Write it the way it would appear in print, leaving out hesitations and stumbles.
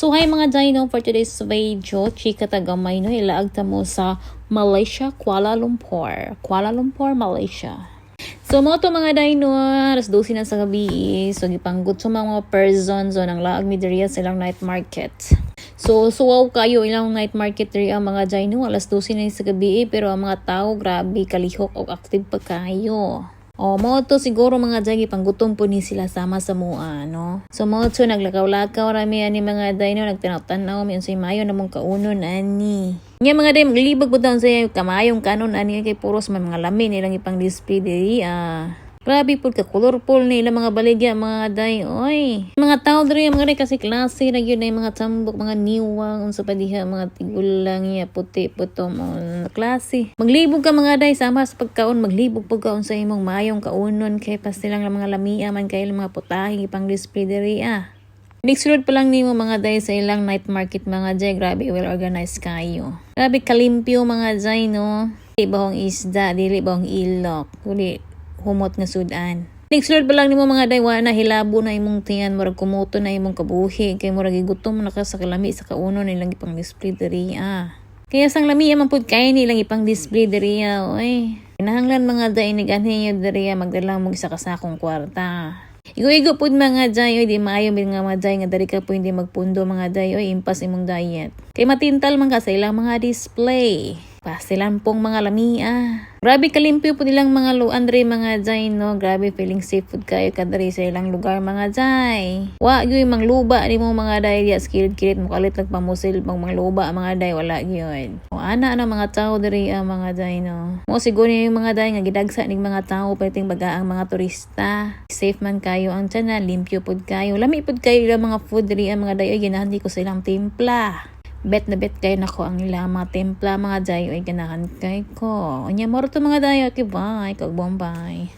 So hi mga Dino, for today's video, chika tagamay no, ilaag ta mo sa Malaysia, Kuala Lumpur, Malaysia. So mo to mga Dino, alas 12 na sa gabi, so gipanggut sa mga person, so nang laag mi diriya sa ilang night market. So wow kayo ilang night market diriya mga Dino, alas 12 na sa gabi, pero ang mga tao grabe kalihok o active pa kayo. O, mo to siguro mga jagi panggutom po ni sila sama sa mua, no? So, mo to naglakaw-lakaw rami ani mga Dino, nagtanaw-tanaw, may unsay mayo na mong kaunon, ani. Nga mga Dino, maglibag po taon sa kamayong kanon, ani, kay puros may mga lamin, nilang ipang display diri, Grabe po ka colorful ni ilang mga baligya mga day. Oy. Mga tao diri mga day kasi klase ra gyud na mga tambok, mga niwang unsa pa diha mga tigulang ya puti putom klase. Maglibog ka mga day sama sa pagkaon, maglibog pud ka unsa imong mayong kaunon kay pas silang mga lamia man kay mga putahe ipang display diri Next road pa lang nimo mga day sa ilang night market mga day, grabe well organized kayo. Grabe kalimpyo mga day no. Dili bahong isda, dili bahong ilok, kundi humot nga sudan. Next Lord ba lang nimo mga day, na hilabo na imong tiyan, murag kumuto na imong kabuhi, kay murag gigutom na ka sa kalami sa kauno nilang ipang display diri Kaya sang lami man pud kay nilang ipang display diri oy. Kinahanglan mga day niganhi diri magdala mo isa ka sakong kwarta. Igo-igo pud mga day, oy di maayo nga mga day nga dari ka po hindi magpundo mga day, oy impas imong diet. Kay matintal man ka sa ilang mga display. Pasilan pong mga lamia. Grabe kalimpyo po nilang mga luan dre mga jay no. Grabe feeling safe food kayo kadari sa ilang lugar mga jay. Wa gyud mang luba ni mo mga day diya skilid-kilid mo kalit nagpamusil pang mga luba mga day wala gyud. O ana mga tao diri mga jay no. Mo siguro yung mga day nga gidagsa ning mga tao pating bagaang mga turista. Safe man kayo ang tiyan, limpyo pud kayo. Lami pud kayo ilang mga food diri mga day oy ginahandi ko sa ilang timpla. Bet na bet kayo nako ang ilang mga templa mga day ay ganahan kay ko. Onya moro to mga day, okay bye, kag bombay.